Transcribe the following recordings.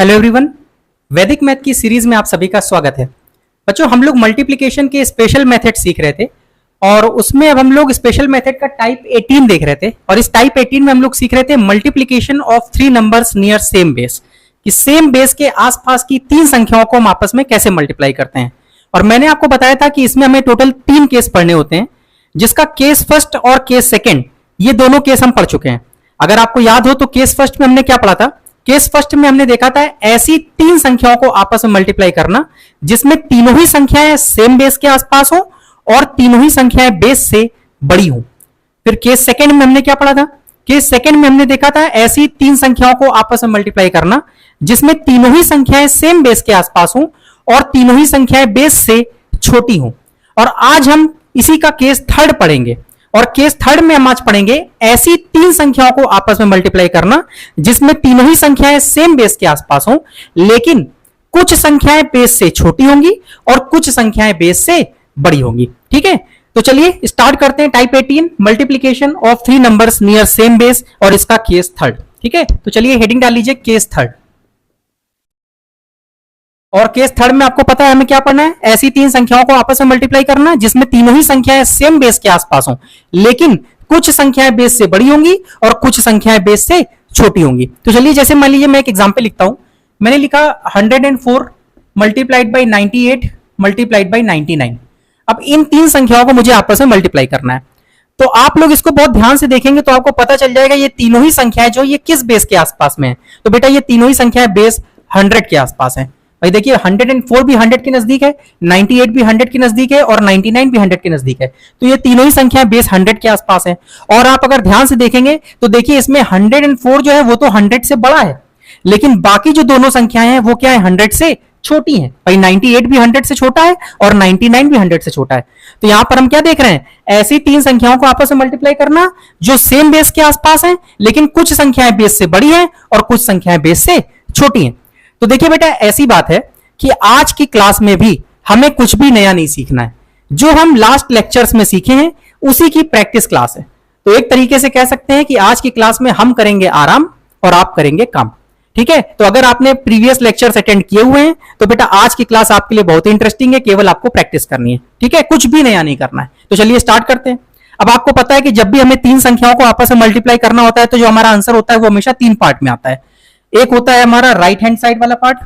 Hello everyone, वैदिक math की series में आप सभी का स्वागत है। बच्चों, हम लोग मल्टीप्लिकेशन के स्पेशल मेथड सीख रहे थे और उसमें अब हम लोग स्पेशल मेथड का टाइप 18 देख रहे थे और इस टाइप 18 में हम लोग सीख रहे थे multiplication of 3 numbers near same base, कि सेम बेस के आसपास की 3 संख्याओं को हम आपस में कैसे मल्टीप्लाई करते हैं। और मैंने आपको बताया था कि इसमें हमें टोटल 3 केस पढ़ने होते हैं, जिसका केस फर्स्ट और केस सेकेंड ये दोनों केस हम पढ़ चुके हैं। अगर आपको याद हो तो केस फर्स्ट में हमने क्या पढ़ा था? केस फर्स्ट में हमने देखा था ऐसी 3 संख्याओं को आपस में मल्टीप्लाई करना जिसमें तीनों ही संख्याएं सेम बेस के आसपास हो और तीनों ही संख्याएं बेस से बड़ी हो। फिर केस सेकंड में हमने क्या पढ़ा था? केस सेकंड में हमने देखा था ऐसी 3 संख्याओं को आपस में मल्टीप्लाई करना जिसमें तीनों ही संख्याएं सेम बेस के आसपास हो और तीनों ही संख्याएं बेस से छोटी हो। और आज हम इसी का केस थर्ड पढ़ेंगे और केस थर्ड में हम आज पढ़ेंगे ऐसी 3 संख्याओं को आपस में मल्टीप्लाई करना जिसमें तीनों ही संख्याएं सेम बेस के आसपास हो, लेकिन कुछ संख्याएं बेस से छोटी होंगी और कुछ संख्याएं बेस से बड़ी होंगी। ठीक है, तो चलिए स्टार्ट करते हैं type 18 multiplication of 3 numbers near same base और इसका केस थर्ड। ठीक है, तो चलिए हेडिंग डाल लीजिए केस थर्ड। और केस थर्ड में आपको पता है हमें क्या पढ़ना है? ऐसी 3 संख्याओं को आपस में मल्टीप्लाई करना जिसमें तीनों ही संख्याएं सेम बेस के आसपास हो, लेकिन कुछ संख्याएं बेस से बड़ी होंगी और कुछ संख्याएं बेस से छोटी होंगी। तो चलिए, जैसे मान लीजिए मैं एक एग्जांपल लिखता हूं। मैंने लिखा 104 मल्टीप्लाइड बाई 98 मल्टीप्लाइड बाई 99। अब इन 3 संख्याओं को मुझे आपस में मल्टीप्लाई करना है। तो आप लोग इसको बहुत ध्यान से देखेंगे तो आपको पता चल जाएगा ये तीनों ही संख्याएं जो ये किस बेस के आसपास में है। तो बेटा ये तीनों ही संख्याएं बेस 100 के आसपास है। भाई देखिए 104 भी 100 के नजदीक है, 98 भी 100 के नजदीक है और 99 भी 100 के नजदीक है। तो ये तीनों ही संख्याएं बेस 100 के आसपास है। और आप अगर ध्यान से देखेंगे तो देखिए इसमें 104 जो है वो तो 100 से बड़ा है, लेकिन बाकी जो दोनों संख्याएं हैं वो क्या है? 100 से छोटी है। भाई 98 भी 100 से छोटा है और 99 भी 100 से छोटा है। तो यहां पर हम क्या देख रहे हैं? ऐसी 3 संख्याओं को आपस में मल्टीप्लाई करना जो सेम बेस के आसपास है, लेकिन कुछ संख्याएं बेस से बड़ी है और कुछ संख्याएं बेस से छोटी है। तो देखिए बेटा, ऐसी बात है कि आज की क्लास में भी हमें कुछ भी नया नहीं सीखना है। जो हम लास्ट लेक्चर्स में सीखे हैं उसी की प्रैक्टिस क्लास है। तो एक तरीके से कह सकते हैं कि आज की क्लास में हम करेंगे आराम और आप करेंगे काम। ठीक है, तो अगर आपने प्रीवियस लेक्चर्स अटेंड किए हुए हैं तो बेटा आज की क्लास आपके लिए बहुत ही इंटरेस्टिंग है, केवल आपको प्रैक्टिस करनी है। ठीक है, कुछ भी नया नहीं करना है। तो चलिए स्टार्ट करते हैं। अब आपको पता है कि जब भी हमें 3 संख्याओं को आपस में मल्टीप्लाई करना होता है तो जो हमारा आंसर होता है वो हमेशा 3 पार्ट में आता है। एक होता है हमारा राइट हैंड साइड वाला पार्ट,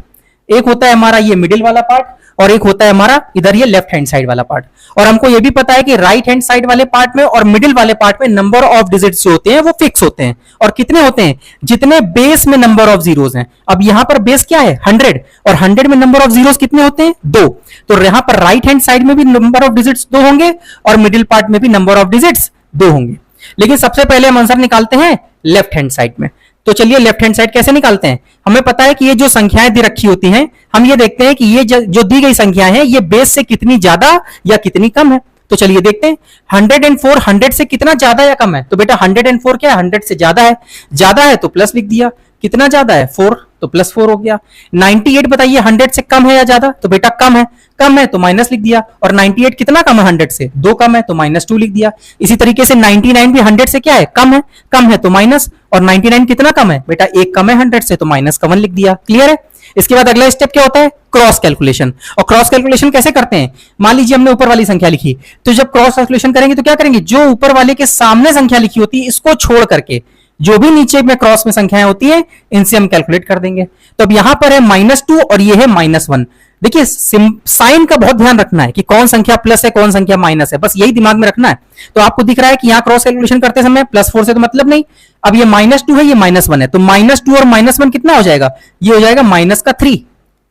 एक होता है हमारा ये मिडिल वाला पार्ट और एक होता है हमारा इधर ये लेफ्ट हैंड साइड वाला पार्ट। और हमको ये भी पता है कि राइट हैंड साइड वाले पार्ट में और मिडिल वाले पार्ट में नंबर ऑफ डिजिट्स जो होते हैं वो फिक्स होते हैं। और कितने होते हैं? जितने बेस में नंबर ऑफ जीरोस हैं। अब यहां पर बेस क्या है? 100 और 100 में नंबर ऑफ जीरोस कितने होते हैं? 2। तो यहां पर राइट हैंड साइड में भी नंबर ऑफ डिजिट्स 2 होंगे और मिडिल पार्ट में भी नंबर ऑफ डिजिट्स 2 होंगे। लेकिन सबसे पहले हम आंसर निकालते हैं लेफ्ट हैंड साइड में। तो चलिए लेफ्ट हैंड साइड कैसे निकालते हैं? हमें पता है कि ये जो संख्याएं दी रखी होती हैं, हम ये देखते हैं कि ये जो दी गई संख्याएं हैं ये बेस से कितनी ज्यादा या कितनी कम है। तो चलिए देखते हैं 104 100 से कितना ज्यादा या कम है। तो बेटा 104 क्या है? 100 से ज्यादा है। ज्यादा है तो प्लस लिख दिया। कितना ज्यादा है? 4, तो प्लस 4 हो गया। 98 बताइए 100 से कम है या ज्यादा? तो बेटा कम है। कम है तो माइनस लिख दिया। और 98 कितना कम है? 100 से 2 कम है तो -2 लिख दिया। इसी तरीके से 99 भी 100 से क्या है? कम है। कम है तो माइनस। और 99 कितना कम है? बेटा 1 कम है 100 से तो -1 लिख दिया। क्लियर है? इसके बाद अगला स्टेप क्या होता है? Cross calculation. और क्रॉस कैलकुलेशन कैसे करते हैं? मान लीजिए हमने ऊपर वाली संख्या लिखी, तो जब क्रॉस कैलकुलेशन करेंगे तो क्या करेंगे? जो ऊपर वाले के सामने संख्या लिखी होती है इसको छोड़ करके जो भी नीचे में क्रॉस में संख्याएं होती हैं इनसे हम कैलकुलेट कर देंगे। तो अब यहां पर है -2 और ये है -1। देखिए साइन का बहुत ध्यान रखना है कि कौन संख्या प्लस है कौन संख्या माइनस है, बस यही दिमाग में रखना है। तो आपको दिख रहा है कि यहां क्रॉस कैलकुलेशन करते समय +4 से तो मतलब नहीं। अब ये -2 है, ये -1 है, तो -2 और -1 कितना हो जाएगा? ये हो जाएगा -3।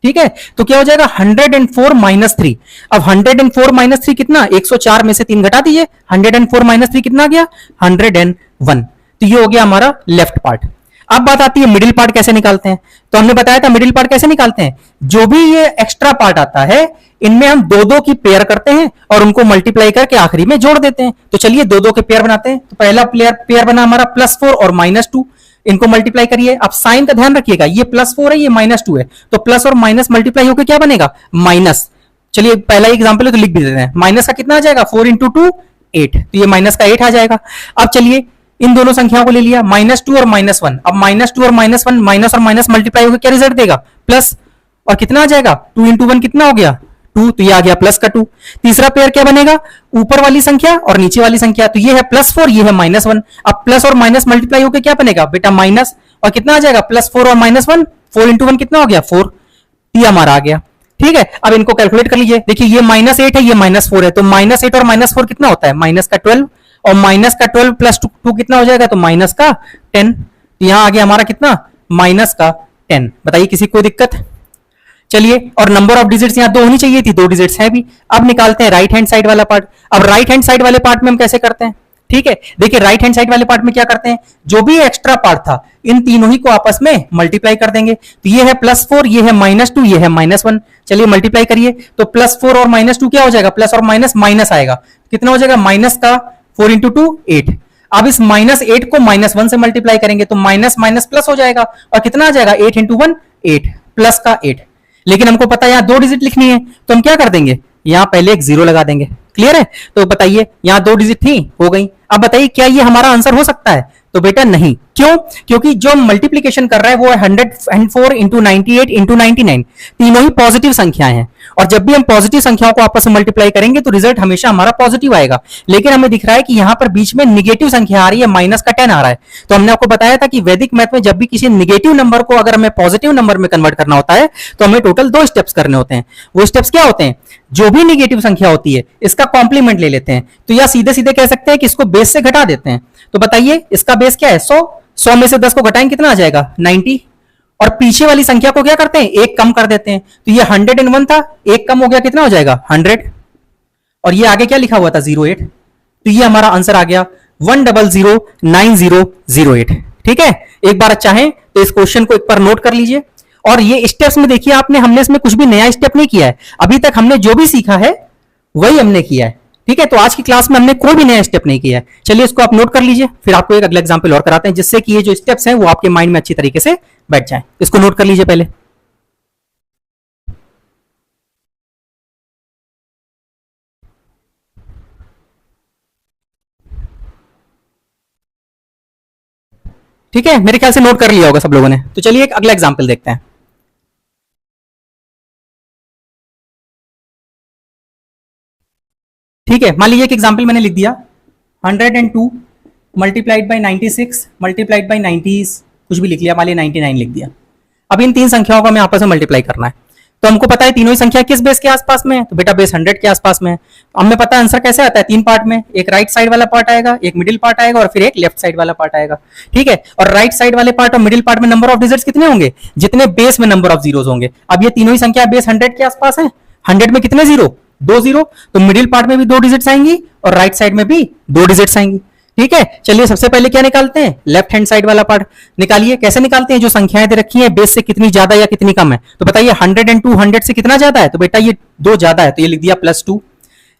ठीक है, तो क्या हो जाएगा? 104 -3। अब 104 -3 कितना? 104 में से 3 घटा दीजिए। 104 -3 कितना गया? 101। तो ये हो गया हमारा लेफ्ट पार्ट। अब बात आती है मिडिल पार्ट कैसे निकालते हैं। तो हमने बताया था मिडिल पार्ट कैसे निकालते हैं। जो भी ये एक्स्ट्रा पार्ट आता है इनमें हम 2-2 की पेयर करते हैं और उनको मल्टीप्लाई करके आखिरी में जोड़ देते हैं। तो चलिए 2-2 के पेयर बनाते हैं। तो पहला पेयर बना हमारा +4 और -2। इनको मल्टीप्लाई करिए। अब साइन का ध्यान रखिएगा, ये +4 है, ये -2 है, तो प्लस और माइनस मल्टीप्लाई होकर क्या बनेगा? माइनस। चलिए पहला एग्जांपल है तो लिख भी देते हैं। माइनस का कितना आ जाएगा? 4 × 2 8, तो ये माइनस का 8 आ जाएगा। अब चलिए इन दोनों संख्याओं को ले लिया, -2 और -1। अब -2 और -1, माइनस और माइनस मल्टीप्लाई होकर क्या रिजल्ट देगा? प्लस। और कितना आ जाएगा? 2 इंटू 1 कितना हो गया? 2, तो ये आ गया प्लस का 2। तीसरा पेयर क्या बनेगा? ऊपर वाली संख्या और नीचे वाली संख्या, तो ये है +4, ये है -1। अब प्लस और माइनस मल्टीप्लाई होकर क्या बनेगा बेटा? माइनस। और कितना आ जाएगा? +4 और -1, 4 इंटू 1 कितना हो गया? 4। ये हमारा आ गया। ठीक है, अब इनको कैलकुलेट कर लीजिए। देखिए ये -8 है, ये -4 है, तो -8 और -4 कितना होता है? माइनस का 12। और माइनस का 12 प्लस 2 कितना हो जाएगा? तो माइनस का 10। तो यहां आ गया हमारा कितना? माइनस का 10। बताइए किसी को दिक्कत? चलिए, और नंबर ऑफ डिजिट्स यहां 2 होनी चाहिए थी, 2 डिजिट्स है भी। अब निकालते हैं राइट हैंड साइड वाला पार्ट। अब राइट हैंड साइड वाले पार्ट में हम कैसे करते हैं? ठीक है, देखिए राइट हैंड साइड वाले पार्ट में क्या करते हैं, जो भी एक्स्ट्रा पार्ट था इन तीनों ही को आपस में मल्टीप्लाई कर देंगे। तो ये है +4, ये है -2, ये है -1। चलिए मल्टीप्लाई करिए, तो +4 और -2 क्या हो जाएगा? प्लस और माइनस माइनस आएगा, कितना हो जाएगा? माइनस का 4 इंटू 2 8। अब इस -8 को -1 से मल्टीप्लाई करेंगे तो माइनस माइनस प्लस हो जाएगा, और कितना आ जाएगा? 8 इंटू 1 8, प्लस का 8। लेकिन हमको पता है यहां 2 डिजिट लिखनी है, तो हम क्या कर देंगे? यहां पहले एक 0 लगा देंगे। क्लियर है? तो बताइए यहां 2 डिजिट थी, हो गई। अब बताइए क्या ये हमारा आंसर हो सकता है? तो बेटा नहीं। क्यों? क्योंकि जो मल्टीप्लीकेशन कर रहा है वो है 104 इंटू 98 इंटू 99, तीनों ही पॉजिटिव संख्याएं हैं। और जब भी हम पॉजिटिव संख्याओं को आपस में मल्टीप्लाई करेंगे तो रिजल्ट हमेशा हमारा पॉजिटिव आएगा। लेकिन हमें दिख रहा है कि यहां पर बीच में निगेटिव संख्या आ रही है, माइनस का 10 आ रहा है। तो हमने आपको बताया था कि वैदिक मैथ में जब भी किसी निगेटिव नंबर को अगर हमें पॉजिटिव नंबर में कन्वर्ट करना होता है तो हमें टोटल 2 स्टेप्स करने होते हैं। वो स्टेप्स क्या होते हैं? जो भी निगेटिव संख्या होती है इसका कॉम्प्लीमेंट ले लेते हैं, तो या सीधे सीधे कह सकते हैं कि इसको बेस से घटा देते हैं। तो बताइए इसका बेस क्या है? 100 में से 10 को घटाएंगे कितना आ जाएगा? 90। और पीछे वाली संख्या को क्या करते हैं? एक कम कर देते हैं। तो ये 101 था, एक कम हो गया, कितना हो जाएगा? 100। और ये आगे क्या लिखा हुआ था? 08। तो ये हमारा आंसर आ गया 1009008। ठीक है, एक बार अच्छा है तो इस क्वेश्चन को एक बार नोट कर लीजिए। और ये स्टेप्स में देखिए हमने इसमें कुछ भी नया स्टेप नहीं किया है, अभी तक हमने जो भी सीखा है वही हमने किया है। ठीक है, तो आज की क्लास में हमने कोई भी नया स्टेप नहीं किया है। चलिए इसको आप नोट कर लीजिए, फिर आपको एक अगला एग्जांपल और कराते हैं जिससे कि ये जो स्टेप्स हैं वो आपके माइंड में अच्छी तरीके से बैठ जाए। इसको नोट कर लीजिए पहले। ठीक है, मेरे ख्याल से नोट कर लिया होगा सब लोगों ने। तो चलिए एक अगला एग्जाम्पल देखते हैं। ठीक है, मान लीजिए एक एग्जाम्पल मैंने लिख दिया 102 मल्टीप्लाइड बाई 96 मल्टीप्लाइड बाई 90, कुछ भी लिख लिया, मान लीजिए 99 लिख दिया। अब इन तीन संख्याओं को हमें आपस में मल्टीप्लाई करना है। तो हमको पता है तीनों ही संख्या किस बेस के आसपास में है, तो बेटा बेस 100 के आसपास में है। हमें पता है आंसर कैसे आता है? 3 पार्ट में, एक राइट साइड वाला पार्ट आएगा, एक मिडिल पार्ट आएगा और फिर एक लेफ्ट साइड वाला पार्ट आएगा। ठीक है, और राइट साइड वाले पार्ट और मिडिल पार्ट में नंबर ऑफ डिजिट्स कितने होंगे? जितने बेस में नंबर ऑफ जीरोस होंगे। अब ये तीनों ही संख्या बेस 100 के आसपास है। 100 में कितने जीरो? 2 जीरो, तो मिडिल पार्ट में भी 2 डिजिट्स आएंगी और राइट साइड में भी 2 डिजिट्स आएंगी। ठीक है, चलिए सबसे पहले क्या निकालते हैं? लेफ्ट हैंड साइड वाला पार्ट निकालिए। कैसे निकालते हैं? जो संख्याएं दे रखी हैं बेस से कितनी ज्यादा या कितनी कम है। तो बताइए 102 100 से कितना ज्यादा है? तो बेटा ये 2 ज्यादा है, तो ये लिख दिया +2।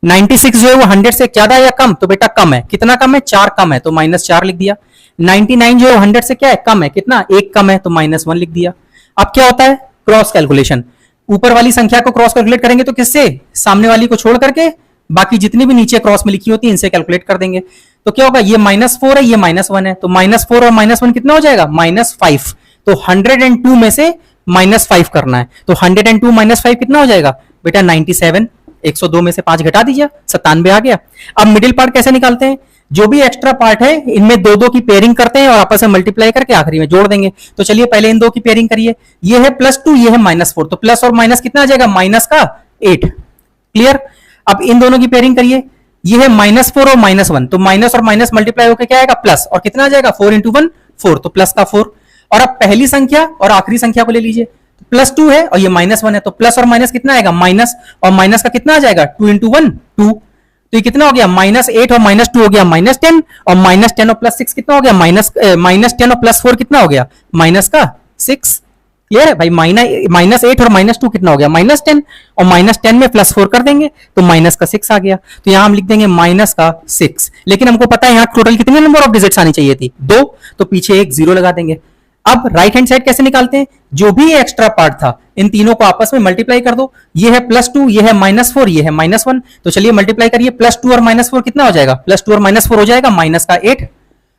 96 जो है वो 100 से ज्यादा है या कम? तो बेटा कम है। कितना कम है? 4 कम है, तो -4 लिख दिया। 99 जो है 100 से क्या है? कम है। कितना? 1 कम है, तो -1 लिख दिया। अब क्या होता है? Cross calculation. ऊपर वाली संख्या को क्रॉस कैलकुलेट करेंगे तो किससे? सामने वाली को छोड़ करके बाकी जितनी भी नीचे क्रॉस में लिखी होती है इनसे कैलकुलेट कर देंगे। तो क्या होगा? ये -4 है, ये -1 है, तो -4 और -1 कितना हो जाएगा? -5। तो 102 में से -5 करना है, तो 102 -5 कितना हो जाएगा? बेटा 97। 102 में से 5 घटा दीजिए, 97 आ गया। अब मिडिल पार्ट कैसे निकालते हैं? जो भी एक्स्ट्रा पार्ट है इनमें 2-2 की पेयरिंग करते हैं और आपस में मल्टीप्लाई करके आखिरी में जोड़ देंगे। तो चलिए पहले इन 2 की पेयरिंग करिए। ये है +2, ये है -4, तो प्लस और माइनस कितना आ जाएगा? माइनस का 8। क्लियर? अब इन दोनों की पेयरिंग करिए। ये है -4 और -1, तो माइनस और माइनस मल्टीप्लाई होकर क्या आएगा? प्लस, और कितना आ जाएगा? 4 इंटू 1 4, तो प्लस का 4। और अब पहली संख्या और आखिरी संख्या को ले लीजिए। +2 है और ये -1 है, तो प्लस और माइनस कितना आएगा? माइनस, और माइनस का कितना आ जाएगा? 2 इंटू 1 2, तो ये कितना हो गया? -8 और -2 हो गया -10, और -10 और +6 कितना हो गया? -10 और +4 कितना हो गया? माइनस का 6। क्लियर है भाई? -8 और -2 कितना हो गया? -10, और -10 में +4 कर देंगे तो माइनस का 6 आ गया। तो यहां हम लिख देंगे -6। लेकिन हमको पता है यहां टोटल कितने नंबर ऑफ डिजिट्स आनी चाहिए थी? 2, तो पीछे एक 0 लगा देंगे। अब राइट हैंड साइड कैसे निकालते हैं? जो भी एक्स्ट्रा पार्ट था इन तीनों को आपस में मल्टीप्लाई कर दो। ये है +2, ये है -4, ये है -1, तो चलिए मल्टीप्लाई करिए। +2 और -4 कितना हो जाएगा? +2 और -4 हो जाएगा -8।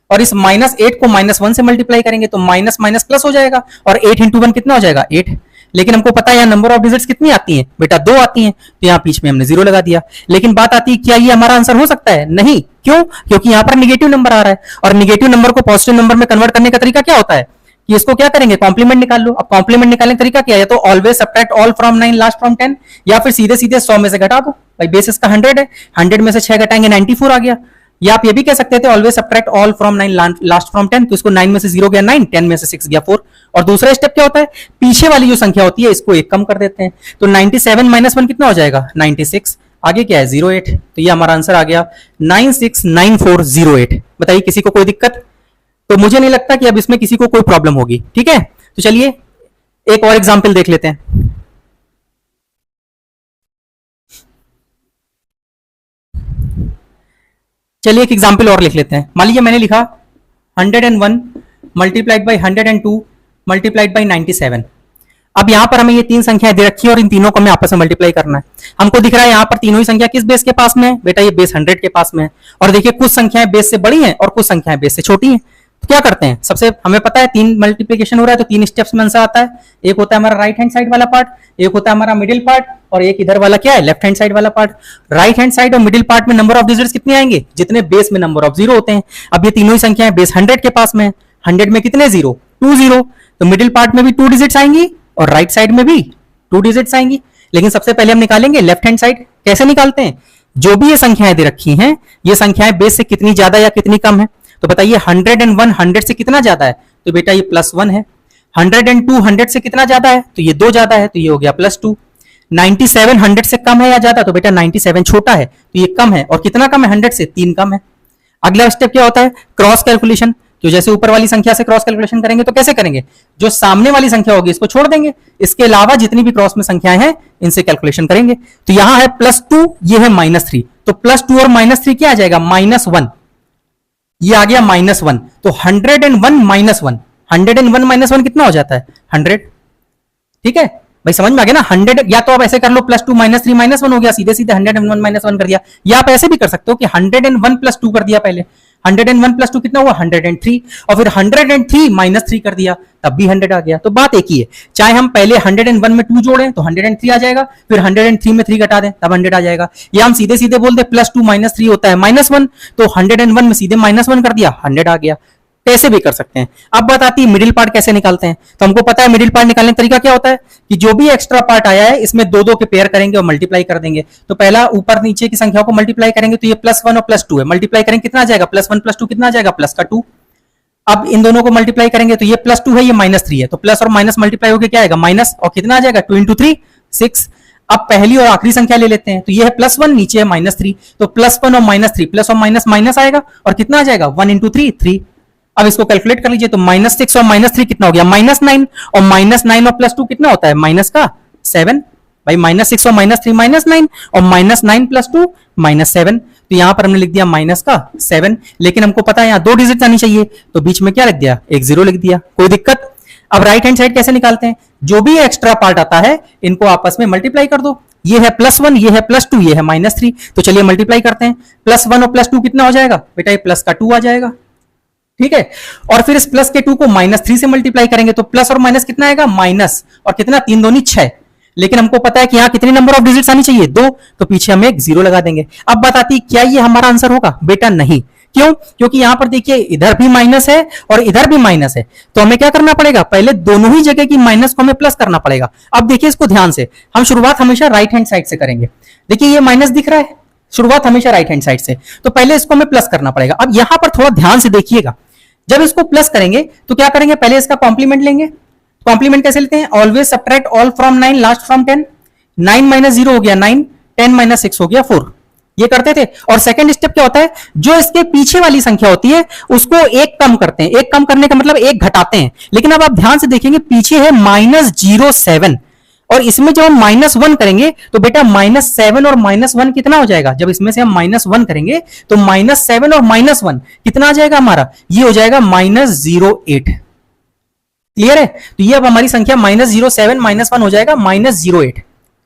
और इस -8 को -1 से मल्टीप्लाई करेंगे तो माइनस माइनस प्लस हो जाएगा, और 8 इंटू 1 कितना हो जाएगा 8। लेकिन हमको पता है यहाँ नंबर ऑफ डिजिट्स कितनी आती हैं बेटा, 2 आती हैं, तो यहाँ बीच में हमने 0 लगा दिया। लेकिन बात आती है क्या ये हमारा आंसर हो सकता है? नहीं। क्यों? क्योंकि यहाँ पर निगेटिव नंबर आ रहा है, और निगेटिव नंबर को पॉजिटिव नंबर में कन्वर्ट करने का तरीका क्या होता है कि इसको क्या करेंगे, कॉम्प्लीमेंट निकाल लो। अब कॉम्प्लीमेंट निकालने का तरीका क्या है, तो always subtract all from 9 last from 10, या फिर सीधे सीधे 100 में से घटा दो। भाई बेस इसका 100 है, 100 में से 6 घटाएंगे 94 आ गया। या आप ये भी कह सकते थे always subtract all from 9 last from 10, तो इसको 9 में से 0 गया 9, 10 में से 6 गया 4। और दूसरा स्टेप क्या होता है, पीछे वाली जो संख्या होती है इसको एक कम कर देते हैं, तो 97 माइनस 1 कितना हो जाएगा 96। आगे क्या है 08, तो ये हमारा आंसर आ गया 969408। बताइए किसी को कोई दिक्कत? तो मुझे नहीं लगता कि अब इसमें किसी को कोई प्रॉब्लम होगी। ठीक है, तो चलिए एक और एग्जाम्पल देख लेते हैं। चलिए एक एग्जाम्पल और लिख लेते हैं। मान लीजिए मैंने लिखा 101 मल्टीप्लाइड बाई 102 मल्टीप्लाइड बाई 97। अब यहां पर हमें ये तीन संख्याएं दे रखी है और इन तीनों को हमें आपस में मल्टीप्लाई करना है। हमको दिख रहा है यहाँ पर तीनों ही संख्या किस बेस के पास में है बेटा, ये बेस 100 के पास में है। और देखिए कुछ संख्याएं बेस से बड़ी हैं और कुछ संख्याएं बेस से छोटी हैं। तो क्या करते हैं, सबसे हमें पता है 3 मल्टीप्लीकेशन हो रहा है तो 3 स्टेप्स में आंसर आता है। एक होता है हमारा राइट हैंड साइड वाला पार्ट, एक होता है हमारा मिडिल पार्ट, और एक इधर वाला क्या है लेफ्ट हैंड साइड वाला पार्ट। राइट हैंड साइड और मिडिल पार्ट में नंबर ऑफ डिजिट्स कितने आएंगे, जितने बेस में नंबर ऑफ 0 होते हैं। अब ये तीनों ही संख्याएं बेस 100 के पास में है। 100 में कितने 0, 2 0, तो मिडिल पार्ट में भी 2 डिजिट्स आएंगी और राइट साइड में भी 2 डिजिट्स आएंगी। लेकिन सबसे पहले हम निकालेंगे लेफ्ट हैंड साइड। कैसे निकालते हैं, जो भी ये संख्याएं दे रखी हैं ये संख्याएं बेस से कितनी ज्यादा या कितनी कम है। तो बताइए 101 100 से कितना ज्यादा है, तो बेटा ये +1 है। 102 100 से कितना ज्यादा है, तो ये 2 ज्यादा है, तो ये हो गया +2। 97 100 से कम है या ज्यादा, तो बेटा 97 छोटा है तो ये कम है। और कितना कम है 100 से, 3 कम है। अगला स्टेप क्या होता है, क्रॉस कैलकुलेशन। तो जैसे ऊपर वाली संख्या से क्रॉस कैलकुलेशन करेंगे तो कैसे करेंगे, जो सामने वाली संख्या होगी इसको छोड़ देंगे, इसके अलावा जितनी भी क्रॉस में संख्याएं हैं इनसे कैलकुलेशन करेंगे। तो यहां है +2, ये है -3, तो +2 और -3 क्या आ जाएगा -1, ये आ गया -1। तो 101 -1, 101 -1 कितना हो जाता है 100। ठीक है भाई, समझ में आ गया ना। 100 या तो आप ऐसे कर लो +2 -3 -1 हो गया, सीधे सीधे 101 -1 कर दिया, या आप ऐसे भी कर सकते हो कि 101 +2 कर दिया। पहले 101 +2 कितना हुआ 103, और फिर 103 -3 कर दिया, तब भी 100 आ गया। तो बात एक ही है, चाहे हम पहले 101 में 2 जोड़ें तो 103 आ जाएगा, फिर 103 में 3 घटा दें तब 100 आ जाएगा, या हम सीधे सीधे बोल दें +2 -3 होता है -1, तो 101 में सीधे -1 कर दिया 100 आ गया। कैसे भी कर सकते हैं। अब बात आती है मिडिल पार्ट कैसे निकालते हैं। तो हमको पता है मिडिल पार्ट निकालने का तरीका क्या होता है कि जो भी एक्स्ट्रा पार्ट आया है इसमें 2-2 के पेयर करेंगे और मल्टीप्लाई कर देंगे। तो पहला ऊपर नीचे की संख्याओं को मल्टीप्लाई करेंगे, तो ये +1 और +2 है, मल्टीप्लाई करेंगे कितना आ जाएगा, +1 +2 कितना आ जाएगा, +2। अब इन दोनों को मल्टीप्लाई करेंगे तो ये +2 है, ये -3 है, तो प्लस और माइनस मल्टीप्लाई होकर क्या आएगा माइनस, और कितना आ जाएगा 2 × 3 6। अब पहली और आखिरी संख्या ले लेते हैं, तो ये है +1, नीचे है -3, तो +1 और -3, प्लस और माइनस माइनस आएगा और कितना आ जाएगा 1 × 3 3। अब इसको कैलकुलेट कर लीजिए, तो -6 और -3 कितना हो गया -9, और -9 और +2 कितना होता है -7। भाई -6 और -3 -9, और -9 + 2 -7, तो यहां पर हमने लिख दिया -7। लेकिन हमको पता है यहाँ 2 डिजिट आनी चाहिए, तो बीच में क्या लिख दिया, एक 0 लिख दिया। कोई दिक्कत। अब राइट हैंड साइड कैसे निकालते हैं, जो भी एक्स्ट्रा पार्ट आता है इनको आपस में मल्टीप्लाई कर दो। ये है +1, ये है +2, ये है -3, तो चलिए मल्टीप्लाई करते हैं। +1 और +2 कितना हो जाएगा बेटा, ये प्लस का 2 आ जाएगा। ठीक है, और फिर इस प्लस के 2 को -3 से मल्टीप्लाई करेंगे, तो प्लस और माइनस कितना आएगा माइनस, और कितना 3 दूनी 6। लेकिन हमको पता है कि यहाँ कितनी नंबर ऑफ डिजिट्स आनी चाहिए 2, तो पीछे हम एक 0 लगा देंगे। अब बात आती है क्या ये हमारा आंसर होगा, बेटा नहीं। क्यों, क्योंकि यहां पर देखिए इधर भी माइनस है और इधर भी माइनस है, तो हमें क्या करना पड़ेगा, पहले दोनों ही जगह की माइनस को हमें प्लस करना पड़ेगा। अब देखिए इसको ध्यान से, हम शुरुआत हमेशा राइट हैंड साइड से करेंगे। देखिए ये माइनस दिख रहा है, शुरुआत हमेशा राइट हैंड साइड से, तो पहले इसको हमें प्लस करना पड़ेगा। अब यहां पर थोड़ा ध्यान से देखिएगा, जब इसको प्लस करेंगे तो क्या करेंगे, पहले इसका कॉम्प्लीमेंट लेंगे। कॉम्प्लीमेंट कैसे लेते हैं, always subtract all from 9 last from 10। 9 - 0 हो गया 9, 10 - 6 हो गया 4, ये करते थे। और सेकंड स्टेप क्या होता है, जो इसके पीछे वाली संख्या होती है उसको एक कम करते हैं। एक कम करने का मतलब एक घटाते हैं। लेकिन अब आप ध्यान से देखेंगे पीछे है -07, और इसमें जब हम -1 करेंगे तो बेटा -7 और -1 कितना हो जाएगा, जब इसमें से हम -1 करेंगे तो -7 और -1 कितना आ जाएगा हमारा, ये हो जाएगा -08। क्लियर है, तो ये अब हमारी संख्या -07 -1 हो जाएगा -08।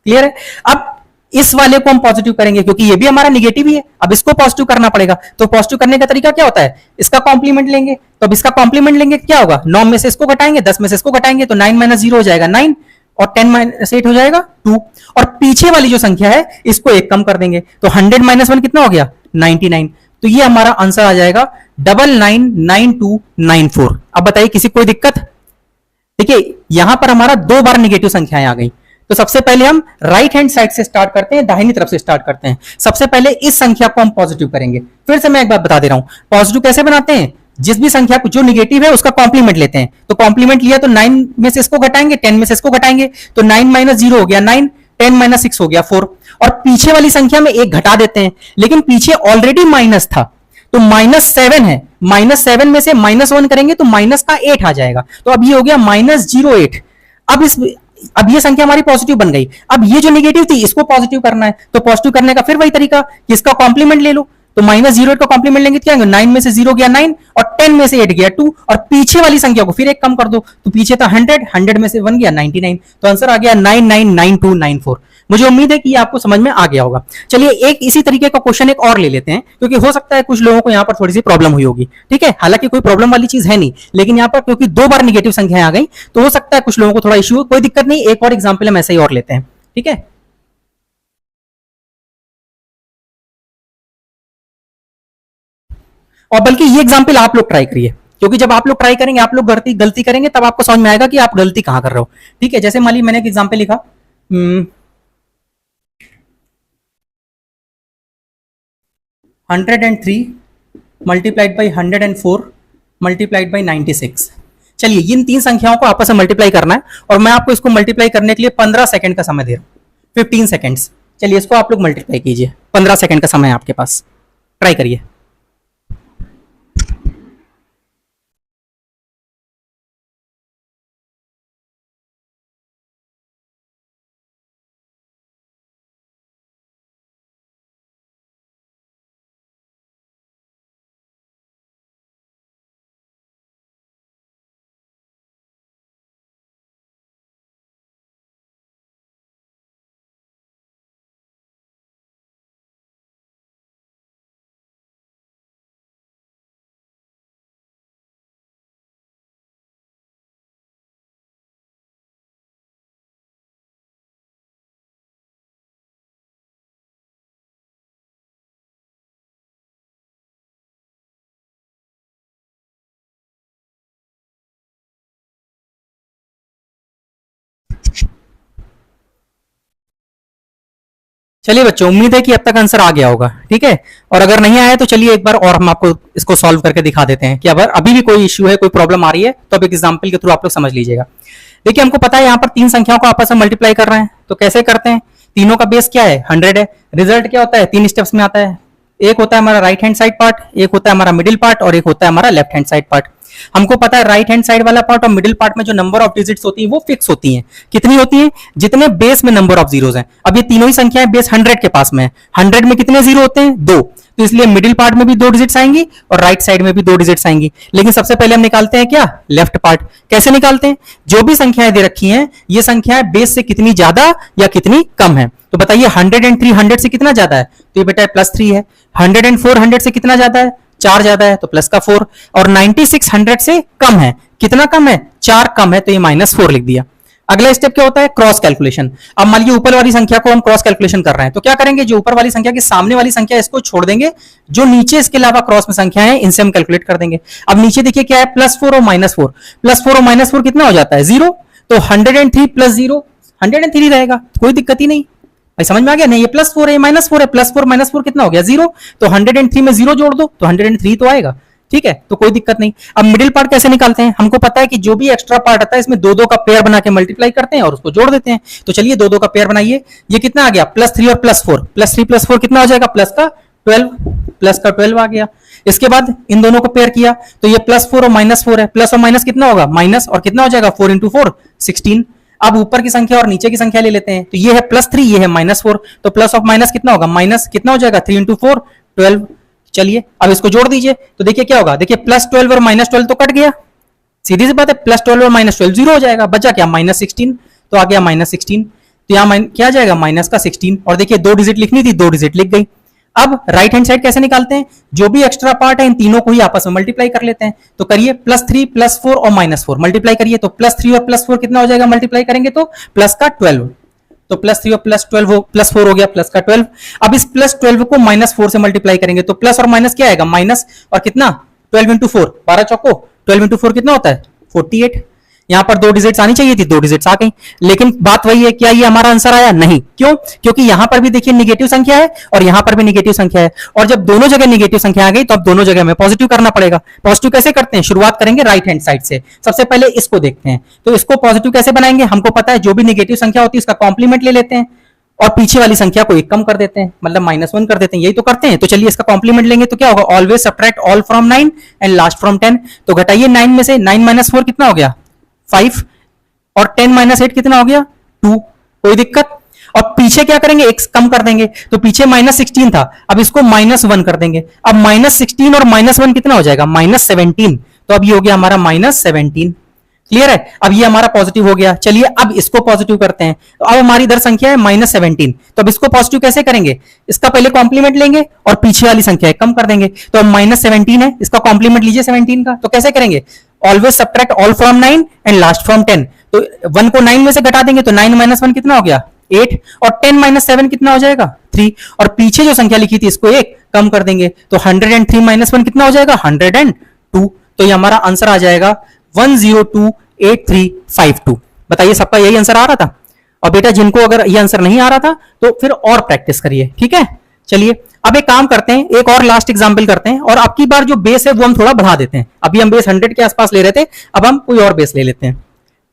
क्लियर है। अब इस वाले को हम पॉजिटिव करेंगे क्योंकि ये भी हमारा निगेटिव ही है, अब इसको पॉजिटिव करना पड़ेगा। तो पॉजिटिव करने का तरीका क्या होता है, इसका कॉम्प्लीमेंट लेंगे। तो अब इसका कॉम्प्लीमेंट लेंगे क्या होगा, 9 में से इसको घटाएंगे, 10 में से इसको घटाएंगे, तो 9 माइनस 0 हो जाएगा 9 और 10 माइनस 8 हो जाएगा 2। और पीछे वाली जो संख्या है इसको एक कम कर देंगे, तो 100 माइनस 1 कितना हो गया 99। तो ये हमारा आंसर आ जाएगा 999294। अब बताइए किसी कोई दिक्कत। देखिए यहां पर हमारा 2 बार निगेटिव संख्याएं आ गई। तो सबसे पहले हम राइट हैंड साइड से स्टार्ट करते हैं, दाहिनी तरफ से स्टार्ट करते हैं। सबसे पहले इस संख्या को हम पॉजिटिव करेंगे। फिर से मैं एक बात बता दे रहा हूं, पॉजिटिव कैसे बनाते हैं, जिस भी संख्या को जो निगेटिव है उसका कॉम्प्लीमेंट लेते हैं। तो कॉम्प्लीमेंट लिया तो 9 में से इसको घटाएंगे, 10 में से इसको घटाएंगे, तो 9 माइनस 0 हो गया 9, 10 माइनस 6 हो गया 4। और पीछे वाली संख्या में एक घटा देते हैं, लेकिन पीछे ऑलरेडी माइनस था तो -7 है, -7 में से -1 करेंगे तो माइनस का 8 आ जाएगा। तो अब ये हो गया -08। अब ये संख्या हमारी पॉजिटिव बन गई। अब ये जो निगेटिव थी इसको पॉजिटिव करना है, तो पॉजिटिव करने का फिर वही तरीका कि इसका कॉम्प्लीमेंट ले लो। तो -08 का कॉम्प्लीमेंट लेंगे क्या, 9 में से 0 गया 9 और 10 में से 8 गया 2 और पीछे वाली संख्या को फिर एक कम कर दो, तो पीछे था 100 में से 1 गया 99। तो आंसर आ गया 999294। मुझे उम्मीद है कि ये आपको समझ में आ गया होगा। चलिए एक इसी तरीके का क्वेश्चन एक और ले लेते हैं, क्योंकि हो सकता है कुछ लोगों को यहाँ पर थोड़ी सी प्रॉब्लम हुई होगी। ठीक है, हालांकि कोई प्रॉब्लम वाली चीज है नहीं, लेकिन यहाँ पर क्योंकि 2 बार निगेटिव संख्याएं आ गई तो हो सकता है कुछ लोगों को थोड़ा इश्यू हो। कोई दिक्कत नहीं, एक और एग्जाम्पल हम ऐसे ही और लेते हैं। ठीक है, और बल्कि ये एग्जाम्पल आप लोग ट्राई करिए, क्योंकि जब आप लोग ट्राई करेंगे, आप लोग गलती करेंगे, तब आपको समझ में आएगा कि आप गलती कहां कर रहे हो। ठीक है, जैसे मान ली मैंने एक एग्जाम्पल लिखा 103 मल्टीप्लाइड बाई 104 मल्टीप्लाइड बाई 96। चलिए इन 3 संख्याओं को आपस में मल्टीप्लाई करना है और मैं आपको इसको मल्टीप्लाई करने के लिए 15 सेकंड का समय दे रहा हूं, 15 सेकंड्स। चलिए इसको आप लोग मल्टीप्लाई कीजिए, 15 सेकंड का समय है आपके पास, ट्राई करिए। चलिए बच्चों, उम्मीद है कि अब तक आंसर आ गया होगा। ठीक है, और अगर नहीं आया तो चलिए एक बार और हम आपको इसको सॉल्व करके दिखा देते हैं कि अगर अभी भी कोई इश्यू है, कोई प्रॉब्लम आ रही है, तो अब एक एग्जांपल के थ्रू आप लोग समझ लीजिएगा। देखिए हमको पता है यहाँ पर 3 संख्याओं को आपस में मल्टीप्लाई कर रहे हैं, तो कैसे करते हैं, तीनों का बेस क्या है 100 है। रिजल्ट क्या होता है, 3 स्टेप्स में आता है। एक होता है हमारा राइट हैंड साइड पार्ट, एक होता है हमारा मिडिल पार्ट और एक होता है हमारा लेफ्ट हैंड साइड पार्ट। हमको पता है राइट हैंड साइड वाला पार्ट और मिडिल पार्ट में जो नंबर ऑफ डिजिट्स होती है वो फिक्स होती हैं। कितनी होती हैं, जितने बेस में नंबर ऑफ जीरोस हैं। अब ये तीनों ही संख्याएं बेस 100 के पास में है, 100 में कितने जीरो होते हैं 2, तो इसलिए मिडिल पार्ट में भी 2 डिजिट्स आएंगी और राइट साइड में भी 2 डिजिट्स आएंगी। लेकिन सबसे पहले हम निकालते हैं क्या, लेफ्ट पार्ट। कैसे निकालते हैं, जो भी संख्याएं दे रखी हैं ये संख्याएं बेस से कितनी ज्यादा या कितनी कम है। तो बताइए 103 100 से कितना ज्यादा है, तो ये बेटा +3 है। 104 100 से कितना ज्यादा है, 4 ज्यादा है, तो प्लस का 4। और 96 100 से कम है, कितना कम है, 4 कम है, तो ये -4 लिख दिया। अगला स्टेप क्या होता है, क्रॉस कैलकुलेशन। अब मान लीजिए ऊपर वाली संख्या को हम क्रॉस कैलकुलेशन कर रहे हैं, तो क्या करेंगे, जो ऊपर वाली संख्या के सामने वाली संख्या इसको छोड़ देंगे, जो नीचे इसके अलावा क्रॉस में संख्या है इनसे हम कैलकुलेट कर देंगे। अब नीचे देखिए क्या है, +4 और -4, +4 और -4 कितना हो जाता है 0, तो 103 + 0 103 रहेगा, कोई दिक्कत ही नहीं। भाई समझ में आ गया नहीं, ये +4 है -4 है, +4 -4 कितना हो गया 0, तो 103 में 0 जोड़ दो तो 103 तो आएगा। ठीक है, तो कोई दिक्कत नहीं। अब मिडिल पार्ट कैसे निकालते हैं, हमको पता है कि जो भी एक्स्ट्रा पार्ट आता है इसमें 2-2 का पेयर बना के मल्टीप्लाई करते हैं और उसको जोड़ देते हैं। तो चलिए 2-2 का पेयर बनाइए। ये कितना आ गया, +3 और +4, +3 +4 कितना हो जाएगा, प्लस का 12 आ गया। इसके बाद इन दोनों को पेयर किया तो ये +4 और -4 है, प्लस और माइनस कितना होगा, माइनस और कितना हो जाएगा 4 × 4 16। अब ऊपर की संख्या और नीचे की संख्या ले लेते हैं, तो ये है +3, ये है -4, तो प्लस ऑफ माइनस कितना होगा, माइनस कितना हो जाएगा 3 × 4 12। चलिए अब इसको जोड़ दीजिए, तो देखिए क्या होगा, देखिए +12 और -12 तो कट गया, सीधी सी बात है, +12 और -12 0 हो जाएगा, बचा क्या -16, तो आ गया -16। तो यहाँ क्या आ जाएगा माइनस का 16, और देखिए 2 डिजिट लिखनी थी, 2 डिजिट लिख गई। अब राइट हैंड साइड कैसे निकालते हैं, जो भी एक्स्ट्रा पार्ट है इन तीनों को ही आपस में मल्टीप्लाई कर लेते हैं। तो करिए +3 +4 और -4 मल्टीप्लाई करिए, तो +3 और +4 कितना हो जाएगा मल्टीप्लाई करेंगे तो प्लस का 12, तो +3 और +4 हो गया प्लस का 12। अब इस +12 को -4 से मल्टीप्लाई करेंगे तो प्लस और माइनस क्या आएगा, माइनस और कितना 12 × 4 12 चौको 12 × 4 कितना होता है 48। यहां पर 2 डिजिट्स आनी चाहिए थी, 2 डिजिट्स आ गई, लेकिन बात वही है, क्या ये हमारा आंसर आया, नहीं। क्यों, क्योंकि यहां पर भी देखिए निगेटिव संख्या है और यहां पर भी निगेटिव संख्या है, और जब दोनों जगह निगेटिव संख्या आ गई तो अब दोनों जगह हमें पॉजिटिव करना पड़ेगा। पॉजिटिव कैसे करते हैं, शुरुआत करेंगे राइट हैंड साइड से। सबसे पहले इसको देखते हैं, तो इसको पॉजिटिव कैसे बनाएंगे, हमको पता है जो भी निगेटिव संख्या होती है उसका कॉम्प्लीमेंट ले लेते हैं और पीछे वाली संख्या को एक कम कर देते हैं, मतलब -1 कर देते हैं, यही तो करते हैं। तो चलिए इसका कॉम्प्लीमेंट लेंगे तो क्या होगा, always subtract all from 9 and last from 10। तो घटाइए 9 में से, 9 - 4 कितना हो गया 5, और 10 - 8 कितना हो गया 2, कोई दिक्कत। और पीछे क्या करेंगे, एक कम कर देंगे, तो पीछे -16 था, अब इसको -1 कर देंगे। अब -16 और -1 कितना हो जाएगा -17, तो अब ये हो गया हमारा -17। क्लियर है, अब ये हमारा पॉजिटिव हो गया। चलिए अब इसको पॉजिटिव करते हैं, तो अब हमारी इधर संख्या है -17, तो अब इसको पॉजिटिव कैसे करेंगे, इसका पहले कॉम्प्लीमेंट लेंगे और पीछे वाली संख्या कम कर देंगे। तो अब -17 है, इसका कॉम्प्लीमेंट लीजिए 17 का, तो कैसे करेंगे, always subtract all from 9 and last from 10। तो 1 को 9 में से घटा देंगे तो 9 - 1 कितना हो गया 8, और 10 - 7 कितना हो जाएगा 3, और पीछे जो संख्या लिखी थी इसको एक कम कर देंगे तो 103 - 1 कितना हो जाएगा 102। तो ये हमारा आंसर आ जाएगा 1028352। बताइए सबका यही आंसर आ रहा था। और बेटा जिनको अगर ये आंसर नहीं आ रहा था तो फिर और प्रैक्टिस करिए, ठीक है। चलिए अब एक काम करते हैं, एक और लास्ट एग्जांपल करते हैं, और अब की बार जो बेस है वो हम थोड़ा बढ़ा देते हैं। अभी हम बेस 100 के आसपास ले रहे थे, अब हम कोई और बेस ले लेते हैं।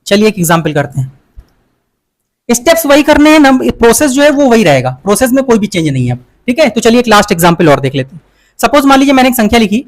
चलिए एक एग्जांपल करते हैं, स्टेप्स वही करने हैं ना, प्रोसेस जो है वो वही रहेगा, प्रोसेस में कोई भी चेंज नहीं है, ठीक है। तो चलिए एक लास्ट एग्जांपल और देख लेते हैं। सपोज मान लीजिए मैंने एक संख्या लिखी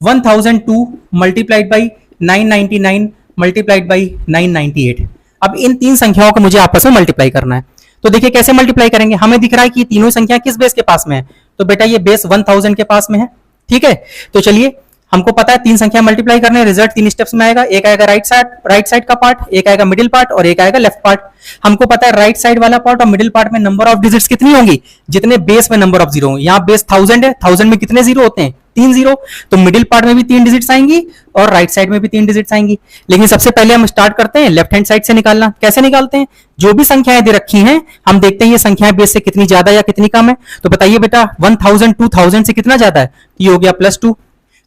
1002 मल्टीप्लाइड बाई 999 मल्टीप्लाइड बाई 998। अब इन तीन संख्याओं को मुझे आपस में मल्टीप्लाई करना है। तो देखिए कैसे मल्टीप्लाई करेंगे, हमें दिख रहा है कि तीनों संख्या किस बेस के पास में है, तो बेटा ये बेस 1000 के पास में है, ठीक है। तो चलिए हमको पता है तीन संख्या मल्टीप्लाई करने, रिजल्ट 3 स्टेप्स में आएगा। एक आएगा राइट साइड का पार्ट, एक आएगा मिडिल पार्ट और एक आएगा लेफ्ट पार्ट। हमको पता है राइट साइड वाला पार्ट और मिडिल पार्ट में नंबर ऑफ डिजिट्स कितनी होंगी, जितने बेस में नंबर ऑफ जीरो होंगे। यहाँ बेस 1000 है, 1000 में कितने जीरो होते हैं 3 जीरो, तो मिडिल पार्ट में भी 3 डिजिट्स आएंगी और राइट साइड में भी 3 डिजिट्स आएंगी। लेकिन सबसे पहले हम स्टार्ट करते हैं लेफ्ट हैंड साइड से निकालना। कैसे निकालते हैं, जो भी संख्याएं दे रखी हैं हम देखते हैं ये संख्याएं बेस से कितनी ज्यादा या कितनी कम है। तो बताइए बेटा 1000 2000 से कितना ज्यादा है, ये हो गया +2।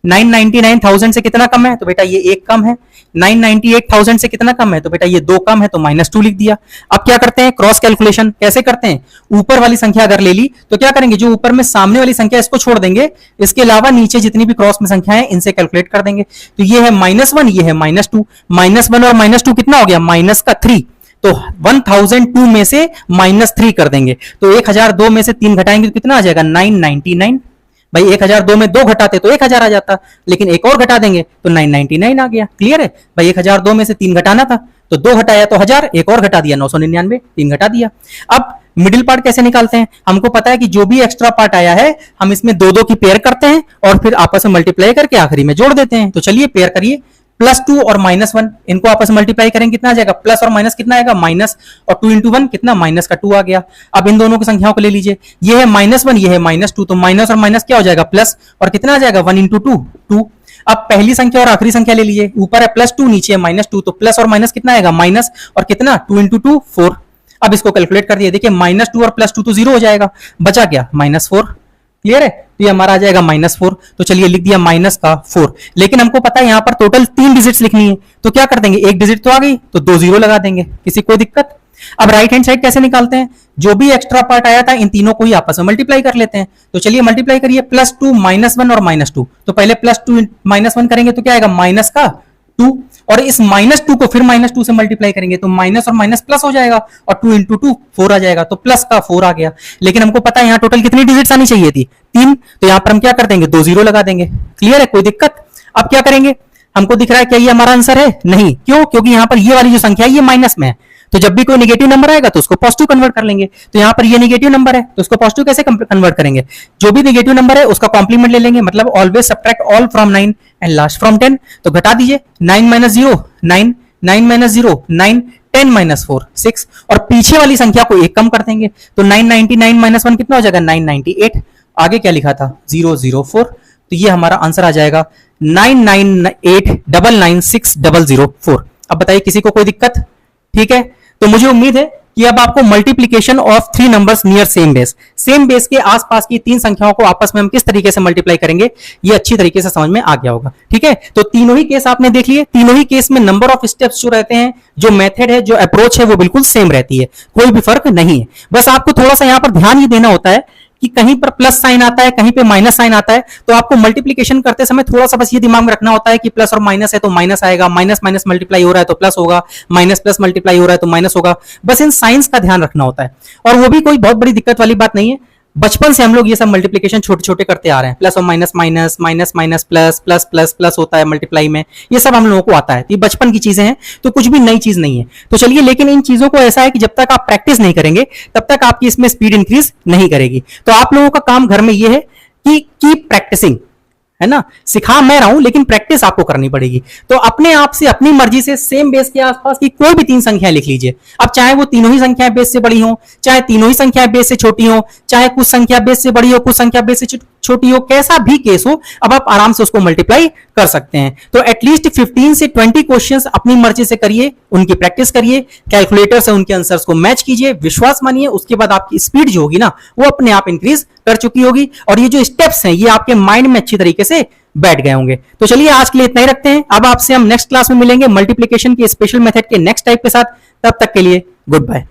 999,000 से कितना कम है, तो बेटा ये 1 कम है। 998,000 से कितना कम है, तो बेटा ये 2 कम है, तो -2 लिख दिया। अब क्या करते हैं, क्रॉस कैलकुलेशन कैसे करते हैं, ऊपर वाली संख्या अगर ले ली तो क्या करेंगे, जो ऊपर में सामने वाली संख्या इसको छोड़ देंगे, इसके अलावा नीचे जितनी भी क्रॉस में संख्या है इनसे कैलकुलेट कर देंगे। तो ये है -1, ये है -2, -1 और -2 कितना हो गया -3, तो 1002 में से -3 कर देंगे, तो 1002 में से 3 घटाएंगे तो कितना आ जाएगा 999। भाई 1002 में 2 घटाते तो 1000 आ जाता, लेकिन एक और घटा देंगे तो 999 आ गया। क्लियर है भाई, 1002 में से 3 घटाना था तो 2 घटाया तो 1000, एक और घटा दिया 999, 3 घटा दिया। अब मिडिल पार्ट कैसे निकालते हैं, हमको पता है कि जो भी एक्स्ट्रा पार्ट आया है हम इसमें 2-2 की पेयर करते हैं और फिर आपस में मल्टीप्लाई करके आखिरी में जोड़ देते हैं। तो चलिए पेयर करिए, +2 और -1 इनको आपस में मल्टीप्लाई करेंगे, कितना आ जाएगा, प्लस और माइनस कितना आएगा माइनस, और 2 × 1 कितना -2 आ गया। अब इन दोनों की संख्याओं को ले लीजिए, ये है -1, ये है -2, तो माइनस और माइनस क्या हो जाएगा प्लस, और कितना आ जाएगा 1 × 2 2। अब पहली संख्या और आखिरी संख्या ले लीजिए, ऊपर है +2 नीचे है -2, तो प्लस और माइनस कितना आएगा माइनस, और कितना 2 × 2 4। अब इसको कैलकुलेट कर दिए, देखिए -2 और +2 तो 0 हो जाएगा, बचा क्या -4। क्लियर है, तो ये हमारा आ जाएगा -4। तो चलिए लिख दिया -4, लेकिन हमको पता है यहाँ पर टोटल 3 डिजिट्स लिखनी है, तो क्या कर देंगे, एक डिजिट तो आ गई तो 2 0 लगा देंगे, किसी कोई दिक्कत। अब राइट हैंड साइड कैसे निकालते हैं, जो भी एक्स्ट्रा पार्ट आया था इन तीनों को ही आपस में मल्टीप्लाई कर लेते हैं। तो चलिए मल्टीप्लाई करिए, +2 -1 और -2, तो पहले +2 -1 करेंगे तो क्या आएगा -2, और इस -2 को फिर -2 से मल्टीप्लाई करेंगे तो माइनस और माइनस प्लस हो जाएगा, और 2 × 2 4 आ जाएगा, तो प्लस का 4 आ गया। लेकिन हमको पता है यहाँ टोटल कितनी डिजिट्स आनी चाहिए थी 3, तो यहाँ पर हम क्या कर देंगे 2 0 लगा देंगे। क्लियर है, कोई दिक्कत। अब क्या करेंगे, हमको दिख रहा है क्या ये हमारा आंसर है, नहीं, क्यों, क्योंकि यहाँ पर ये वाली जो संख्या है ये माइनस में है, तो जब भी कोई नेगेटिव नंबर आएगा तो उसको पॉजिटिव कन्वर्ट कर लेंगे। तो यहाँ पर ये नेगेटिव नंबर है तो उसको पॉजिटिव कैसे कन्वर्ट करेंगे, जो भी नेगेटिव नंबर है उसका कॉम्प्लीमेंट ले लेंगे, मतलब always subtract all from 9 and last from 10। तो घटा दीजिए, 9 - 0 9, 9 - 0 9, 10 माइनस 4 6, और पीछे वाली संख्या को एक कम कर देंगे तो 999 माइनस 1 कितना हो जाएगा 998। आगे क्या लिखा था 004, तो ये हमारा आंसर आ जाएगा 998996004। अब बताइए किसी को कोई दिक्कत? ठीक है, तो मुझे उम्मीद है कि अब आपको multiplication of three numbers near same base के आसपास की तीन संख्याओं को आपस में हम किस तरीके से मल्टीप्लाई करेंगे ये अच्छी तरीके से समझ में आ गया होगा। ठीक है, तो तीनों ही केस आपने देख लिए, तीनों ही केस में नंबर ऑफ स्टेप्स जो रहते हैं, जो मेथड है, जो अप्रोच है, वो बिल्कुल सेम रहती है, कोई भी फर्क नहीं है। बस आपको थोड़ा सा यहां पर ध्यान ये देना होता है कि कहीं पर प्लस साइन आता है, कहीं पे माइनस साइन आता है, तो आपको मल्टीप्लिकेशन करते समय थोड़ा सा बस ये दिमाग में रखना होता है कि प्लस और माइनस है तो माइनस आएगा, माइनस माइनस मल्टीप्लाई हो रहा है तो प्लस होगा, माइनस प्लस मल्टीप्लाई हो रहा है तो माइनस होगा। बस इन साइंस का ध्यान रखना होता है, और वो भी कोई बहुत बड़ी दिक्कत वाली बात नहीं है। बचपन से हम लोग ये सब मल्टीप्लिकेशन छोटे छोटे करते आ रहे हैं, प्लस और minus minus minus minus plus plus plus plus होता है मल्टीप्लाई में, ये सब हम लोगों को आता है। ये बचपन की चीजें हैं, तो कुछ भी नई चीज नहीं है। तो चलिए, लेकिन इन चीजों को ऐसा है कि जब तक आप प्रैक्टिस नहीं करेंगे तब तक आपकी इसमें स्पीड इंक्रीज नहीं करेगी। तो आप लोगों का काम घर में ये है कि कीप प्रैक्टिसिंग, है ना, सिखा मैं रहा हूं लेकिन प्रैक्टिस आपको करनी पड़ेगी। तो अपने आप से अपनी मर्जी से सेम बेस के आसपास की कोई भी तीन संख्याएं लिख लीजिए। अब चाहे वो तीनों ही संख्याएं बेस से बड़ी हो, चाहे तीनों ही संख्याएं बेस से छोटी हो, चाहे कुछ संख्या बेस से बड़ी हो, कुछ संख्या बेस से छोटी हो, कैसा भी केस हो, अब आप आराम से उसको मल्टीप्लाई कर सकते हैं। तो एटलीस्ट 15 से 20 क्वेश्चंस अपनी मर्जी से करिए, उनकी प्रैक्टिस करिए, कैलकुलेटर से उनके आंसर्स को मैच कीजिए, विश्वास मानिए, उसके बाद आपकी स्पीड जो होगी ना वो अपने आप इंक्रीज कर चुकी होगी, और ये जो स्टेप्स हैं ये आपके माइंड में अच्छी तरीके से बैठ गए होंगे। तो चलिए, आज के लिए इतना ही रखते हैं। अब आपसे हम नेक्स्ट क्लास में मिलेंगे मल्टीप्लिकेशन के स्पेशल मेथड के नेक्स्ट टाइप के साथ। तब तक के लिए गुड बाय।